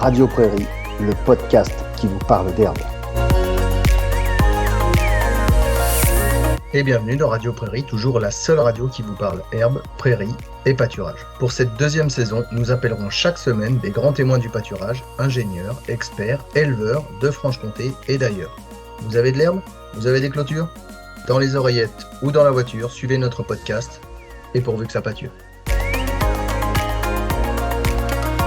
Radio Prairie, le podcast qui vous parle d'herbe. Et bienvenue dans Radio Prairie, toujours la seule radio qui vous parle herbe, prairie et pâturage. Pour cette deuxième saison, nous appellerons chaque semaine des grands témoins du pâturage, ingénieurs, experts, éleveurs de Franche-Comté et d'ailleurs. Vous avez de l'herbe? Vous avez des clôtures? Dans les oreillettes ou dans la voiture, suivez notre podcast et pourvu que ça pâture.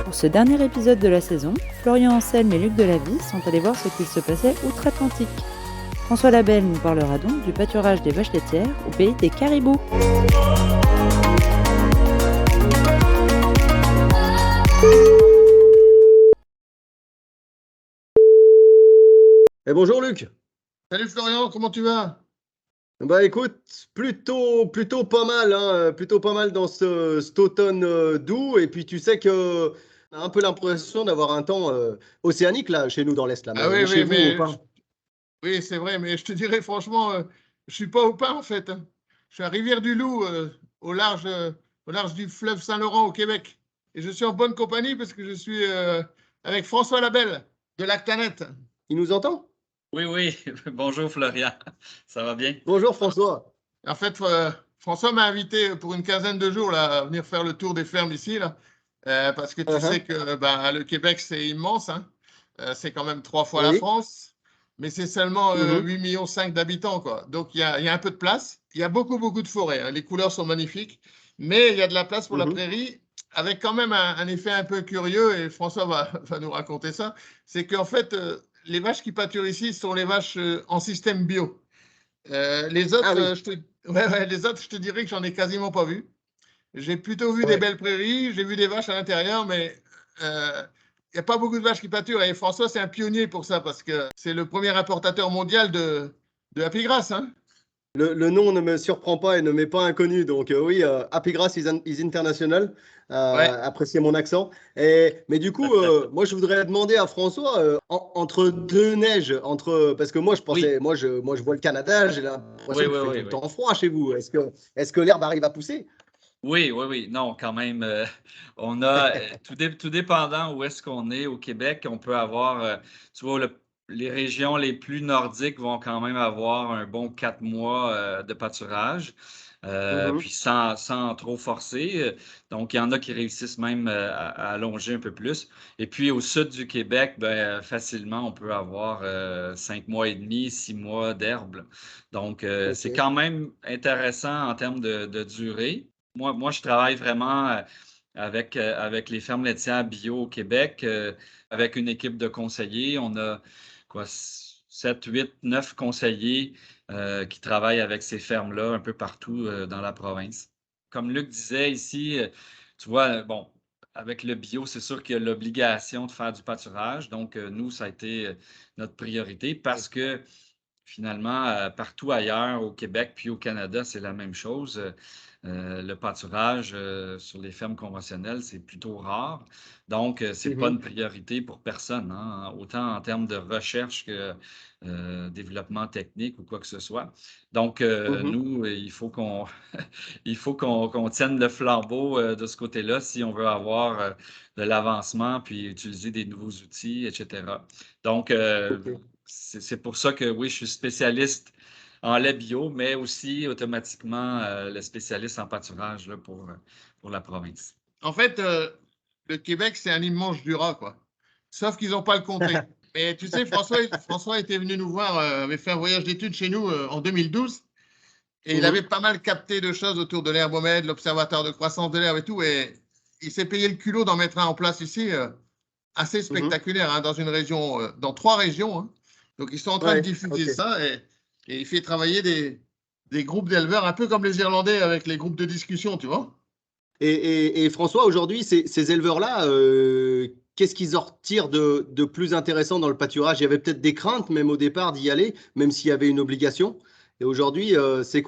Pour ce dernier épisode de la saison, Florian Anselme et Luc Delavie sont allés voir ce qu'il se passait outre-Atlantique. François Labelle nous parlera donc du pâturage des vaches laitières au pays des caribous. Et bonjour Luc. Salut Florian, comment tu vas? Bah écoute, plutôt pas mal, plutôt pas mal dans cet automne doux. Et puis tu sais que on a un peu l'impression d'avoir un temps océanique là chez nous dans l'Est là. Ah oui, chez oui, vous mais ou pas? oui, c'est vrai, mais je te dirais franchement, je suis pas au pain en fait, hein. Je suis à Rivière-du-Loup, au large du fleuve Saint-Laurent au Québec. Et je suis en bonne compagnie parce que je suis avec François Labelle de Lactanet. Il nous entend? Oui. Bonjour Florian. Ça va bien? Bonjour François. En fait, François m'a invité pour une quinzaine de jours là, à venir faire le tour des fermes ici, là, parce que tu sais que le Québec, c'est immense, hein. C'est quand même 3 fois la Oui. France, mais c'est seulement Mhm. 8,5 millions d'habitants, quoi. Donc, il y a un peu de place. Il y a beaucoup de forêts, hein. Les couleurs sont magnifiques, mais il y a de la place pour la Mhm. prairie, avec quand même un effet un peu curieux, et François va nous raconter ça. C'est qu'en fait, les vaches qui pâturent ici sont les vaches en système bio. Les autres, Ah oui. les autres, je te dirais que j'en ai quasiment pas vu. J'ai plutôt vu des Ouais. belles prairies, j'ai vu des vaches à l'intérieur, mais il n'y a pas beaucoup de vaches qui pâturent. Et François, c'est un pionnier pour ça, parce que c'est le premier importateur mondial de Happy Grass, hein. Le nom ne me surprend pas et ne m'est pas inconnu. Donc oui, Happy Grass is international. Ouais. Appréciez mon accent. Mais du coup, moi, je voudrais demander à François, entre deux neiges, parce que moi, je Oui. pensais, moi, je vois le Canada, j'ai l'impression qu'il fait tout le Oui. temps froid chez vous. Est-ce que l'herbe arrive à pousser? Oui. Non, quand même, on a, tout dépendant où est-ce qu'on est au Québec, on peut avoir, tu vois, les régions les plus nordiques vont quand même avoir un bon 4 mois de pâturage, Mhm. puis sans trop forcer. Donc, il y en a qui réussissent même à allonger un peu plus. Et puis, au sud du Québec, facilement, on peut avoir 5 mois et demi, 6 mois d'herbe. Donc, c'est Ok. quand même intéressant en termes de durée. Moi, je travaille vraiment avec les fermes laitières bio au Québec, avec une équipe de conseillers. On a quoi, 7, 8, 9 conseillers qui travaillent avec ces fermes-là un peu partout dans la province. Comme Luc disait ici, tu vois, bon, avec le bio, c'est sûr qu'il y a l'obligation de faire du pâturage. Donc, nous, ça a été notre priorité parce que finalement, partout ailleurs au Québec puis au Canada, c'est la même chose. Le pâturage sur les fermes conventionnelles, c'est plutôt rare. Donc, ce n'est pas une Mhm. priorité pour personne, hein, autant en termes de recherche que développement technique ou quoi que ce soit. Donc, Mhm. nous, il faut qu'on qu'on tienne le flambeau de ce côté-là si on veut avoir de l'avancement puis utiliser des nouveaux outils, etc. Donc, Ok. c'est pour ça que oui, je suis spécialiste en lait bio, mais aussi automatiquement le spécialiste en pâturage là, pour la province. En fait, le Québec, c'est un immense Jura, quoi. Sauf qu'ils n'ont pas le comté. Mais tu sais, François était venu nous voir, avait fait un voyage d'études chez nous en 2012. Et il avait Mhm. pas mal capté de choses autour de l'herbomètre, l'observatoire de croissance de l'herbe et tout. Et il s'est payé le culot d'en mettre un en place ici, assez Mhm. spectaculaire, hein, dans une région, dans 3 régions, hein. Donc, ils sont en train de Ouais. diffuser Ok. ça et il fait travailler des groupes d'éleveurs, un peu comme les Irlandais avec les groupes de discussion, tu vois. Et François, aujourd'hui, ces éleveurs-là, qu'est-ce qu'ils en retirent de plus intéressant dans le pâturage? Il y avait peut-être des craintes, même au départ, d'y aller, même s'il y avait une obligation. Et aujourd'hui, c'est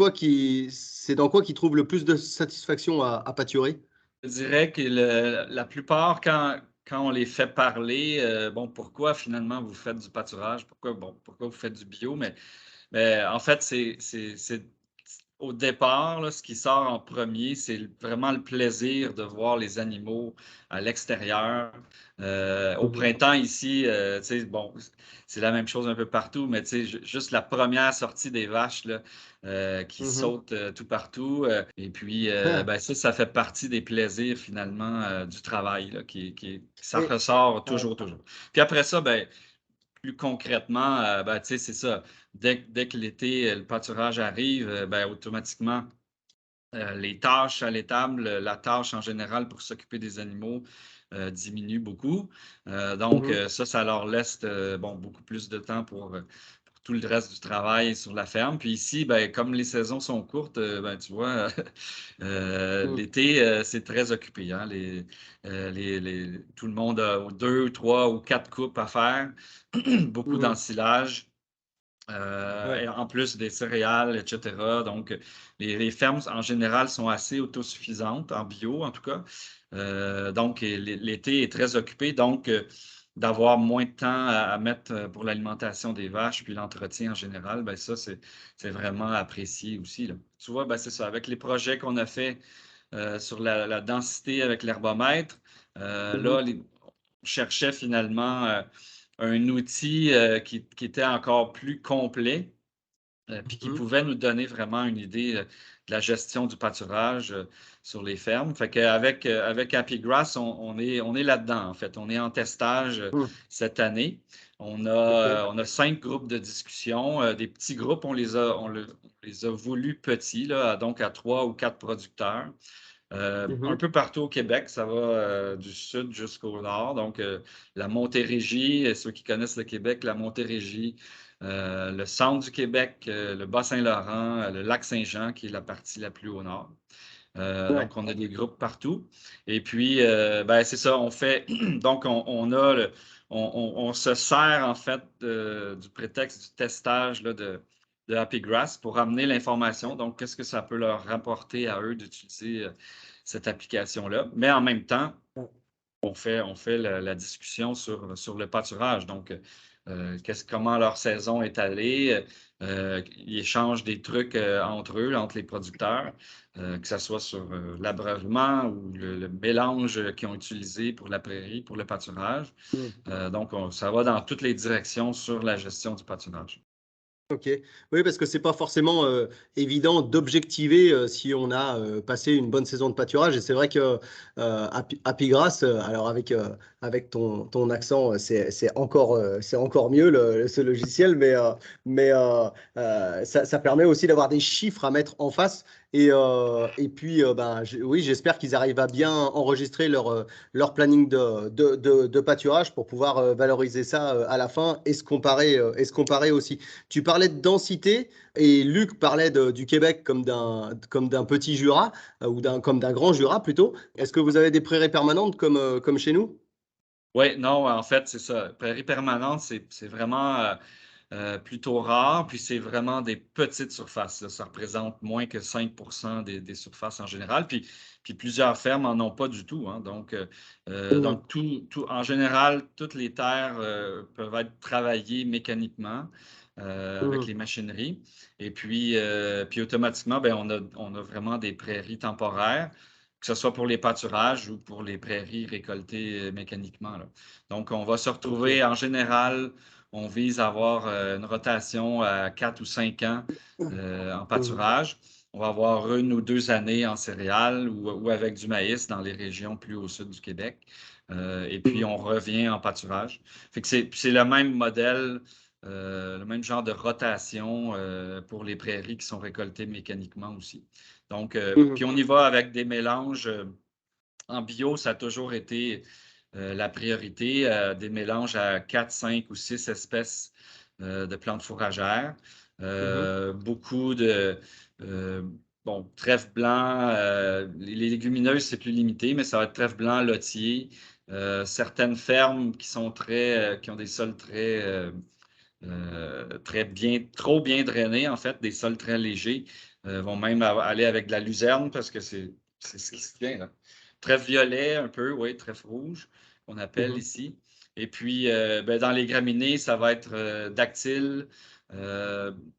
dans quoi qu'ils trouvent le plus de satisfaction à pâturer? Je dirais que la plupart, quand on les fait parler, bon, pourquoi finalement vous faites du pâturage? Pourquoi vous faites du bio? Mais en fait, au départ, là, ce qui sort en premier, c'est vraiment le plaisir de voir les animaux à l'extérieur. Au printemps, ici, tu sais, bon, c'est la même chose un peu partout, mais tu sais, juste la première sortie des vaches là, qui sautent tout partout. Et puis, ben, ça fait partie des plaisirs finalement du travail là, ça Et, ressort ouais. toujours. Puis après ça, ben, plus concrètement, ben, tu sais, c'est ça. Dès que l'été, le pâturage arrive, ben, automatiquement, les tâches à l'étable, la tâche en général pour s'occuper des animaux diminue beaucoup. Donc, ça leur laisse bon, beaucoup plus de temps pour tout le reste du travail sur la ferme. Puis ici, ben, comme les saisons sont courtes, ben, tu vois, l'été, c'est très occupé. Hein? Tout le monde a 2, 3 ou 4 coupes à faire, beaucoup d'ensilage. Et en plus des céréales, etc. Donc, les fermes, en général, sont assez autosuffisantes, en bio, en tout cas. Donc, l'été est très occupé. Donc, d'avoir moins de temps à mettre pour l'alimentation des vaches, puis l'entretien en général, ben ça, c'est vraiment apprécié aussi, là. Tu vois, ben c'est ça. Avec les projets qu'on a fait sur la densité avec l'herbomètre, là, on cherchait finalement un outil qui était encore plus complet, puis qui pouvait nous donner vraiment une idée de la gestion du pâturage sur les fermes. Fait qu'avec avec Happy Grass, on est là-dedans, en fait. On est en testage cette année. On a 5 groupes de discussion. Des petits groupes, on les a voulus petits, là, donc à 3 ou 4 producteurs. Un peu partout au Québec, ça va du sud jusqu'au nord. Donc, la Montérégie, ceux qui connaissent le Québec, la Montérégie, le centre du Québec, le Bas-Saint-Laurent, le Lac-Saint-Jean, qui est la partie la plus au nord. Donc, on a des groupes partout. Et puis, ben, c'est ça, on fait. Donc, on se sert en fait du prétexte du testage là, de Happy Grass pour amener l'information. Donc, qu'est-ce que ça peut leur rapporter à eux d'utiliser cette application-là? Mais en même temps, on fait la discussion sur le pâturage. Donc, comment leur saison est allée. Ils échangent des trucs entre eux, entre les producteurs, que ce soit sur l'abreuvement ou le mélange qu'ils ont utilisé pour la prairie, pour le pâturage. Donc, ça va dans toutes les directions sur la gestion du pâturage. Ok, oui, parce que c'est pas forcément évident d'objectiver si on a passé une bonne saison de pâturage. Et c'est vrai que Happy Grass, alors avec ton accent, c'est encore mieux ce logiciel, mais ça permet aussi d'avoir des chiffres à mettre en face. Et puis, oui, j'espère qu'ils arrivent à bien enregistrer leur planning de pâturage pour pouvoir valoriser ça à la fin et se comparer aussi. Tu parlais de densité et Luc parlait du Québec comme d'un petit Jura ou comme d'un grand Jura plutôt. Est-ce que vous avez des prairies permanentes comme chez nous? Oui, non, en fait, c'est ça. Prairie permanente, c'est vraiment plutôt rare, puis c'est vraiment des petites surfaces, là. Ça représente moins que 5 des surfaces en général, puis plusieurs fermes n'en ont pas du tout, hein. Donc, en général, toutes les terres peuvent être travaillées mécaniquement avec les machineries. Et puis automatiquement, ben, on a vraiment des prairies temporaires, que ce soit pour les pâturages ou pour les prairies récoltées mécaniquement, là. Donc, on va se retrouver en général, on vise à avoir une rotation à 4 ou 5 ans en pâturage. On va avoir 1 ou 2 années en céréales ou avec du maïs dans les régions plus au sud du Québec. Et puis, on revient en pâturage. Fait que c'est le même modèle, le même genre de rotation pour les prairies qui sont récoltées mécaniquement aussi. Donc, puis on y va avec des mélanges. En bio, ça a toujours été la priorité, des mélanges à 4, 5 ou 6 espèces de plantes fourragères. Beaucoup de trèfle blanc. Les légumineuses, c'est plus limité, mais ça va être trèfle blanc, lotier. Certaines fermes qui ont des sols trop bien drainés, en fait, des sols très légers, vont même aller avec de la luzerne parce que c'est ce qui se tient, là. Trèfle violet, un peu, oui, trèfle rouge, qu'on appelle ici. Et puis, ben, dans les graminées, ça va être dactyle,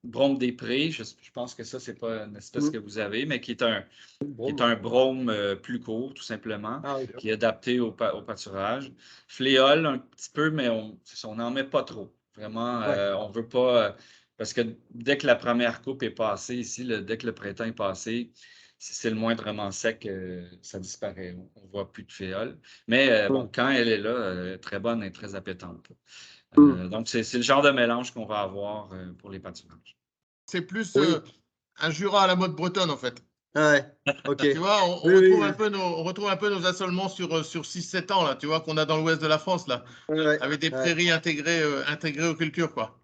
Brome des Prés, je pense que ça, c'est pas une espèce que vous avez, mais qui est un brome plus court, tout simplement, qui est adapté au pâturage. Fléole, un petit peu, mais on n'en met pas trop. Vraiment, on ne veut pas... parce que dès que la première coupe est passée ici, dès que le printemps est passé, si c'est le moindrement sec, ça disparaît. On ne voit plus de fléole. Mais quand elle est là, elle est très bonne et très appétante. Donc, c'est le genre de mélange qu'on va avoir pour les pâturages. C'est plus un Jura à la mode bretonne, en fait. Ouais, ok. Tu vois, on retrouve un peu nos assolements sur 6-7 ans, là, tu vois, qu'on a dans l'ouest de la France, là, avec des prairies intégrées aux cultures, quoi.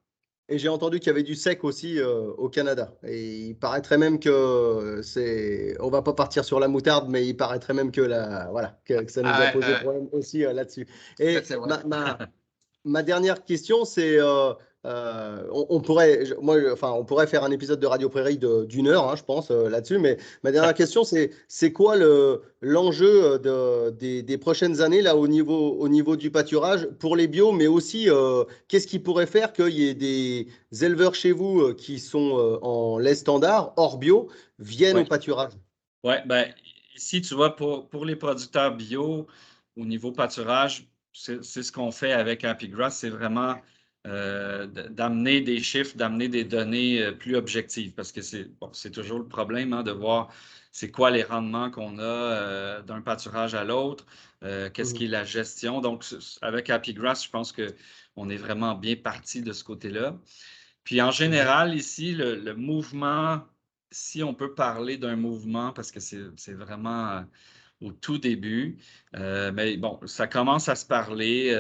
Et j'ai entendu qu'il y avait du sec aussi au Canada. Et il paraîtrait même que on va pas partir sur la moutarde, mais il paraîtrait même que que ça nous a posé problème aussi là-dessus. Et ma dernière question, c'est on pourrait faire un épisode de Radio Prairie d'1 heure, je pense, là-dessus. Mais ma dernière question, c'est quoi l'enjeu des prochaines années là au niveau du pâturage pour les bio, mais aussi qu'est-ce qui pourrait faire qu'il y ait des éleveurs chez vous qui sont en lait standard, hors bio, viennent au pâturage? Oui, ben ici, tu vois, pour les producteurs bio, au niveau pâturage, c'est ce qu'on fait avec Happy Grass, c'est vraiment d'amener des chiffres, d'amener des données plus objectives, parce que c'est toujours le problème de voir c'est quoi les rendements qu'on a d'un pâturage à l'autre, qu'est-ce qui est la gestion. Donc, avec Happy Grass, je pense qu'on est vraiment bien parti de ce côté-là. Puis, en général, ici, le mouvement, si on peut parler d'un mouvement, parce que c'est vraiment au tout début, mais bon, ça commence à se parler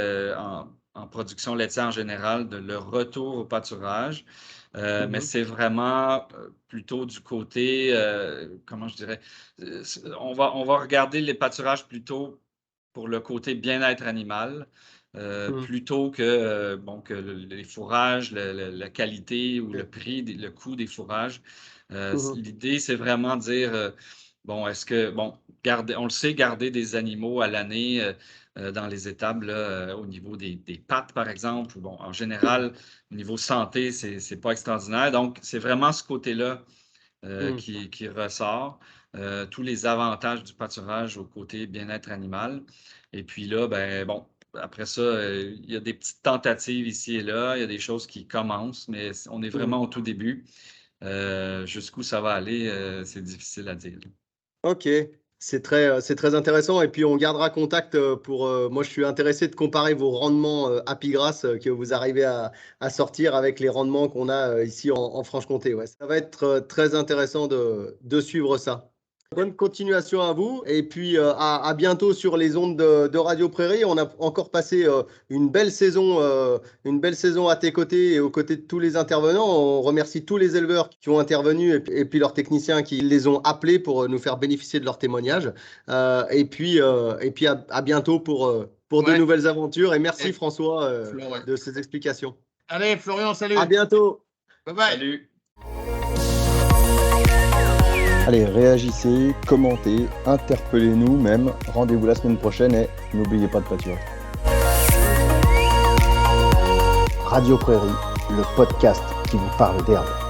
en production laitière en général de le retour au pâturage, mais c'est vraiment plutôt du côté, comment je dirais, on va regarder les pâturages plutôt pour le côté bien-être animal, plutôt que, les fourrages, la qualité ou le prix, le coût des fourrages. L'idée, c'est vraiment de dire, on le sait, garder des animaux à l'année dans les étables là, au niveau des pattes, par exemple. Bon, en général, au niveau santé, c'est pas extraordinaire. Donc, c'est vraiment ce côté-là qui ressort. Tous les avantages du pâturage au côté bien-être animal. Et puis là, après ça, il y a des petites tentatives ici et là. Il y a des choses qui commencent, mais on est vraiment au tout début. Jusqu'où ça va aller, c'est difficile à dire. Ok, c'est très intéressant. Et puis, on gardera contact moi, je suis intéressé de comparer vos rendements Happy Grass que vous arrivez à sortir avec les rendements qu'on a ici en Franche-Comté. Ouais, ça va être très intéressant de suivre ça. Bonne continuation à vous et puis à bientôt sur les ondes de Radio Prairie. On a encore passé une belle saison à tes côtés et aux côtés de tous les intervenants. On remercie tous les éleveurs qui ont intervenu et puis leurs techniciens qui les ont appelés pour nous faire bénéficier de leurs témoignages. Et puis à bientôt pour de nouvelles aventures. Et merci François de ces explications. Allez Florian, salut. À bientôt. Bye bye. Salut. Allez, réagissez, commentez, interpellez-nous même. Rendez-vous la semaine prochaine et n'oubliez pas de pâturer. Radio Prairie, le podcast qui vous parle d'herbe.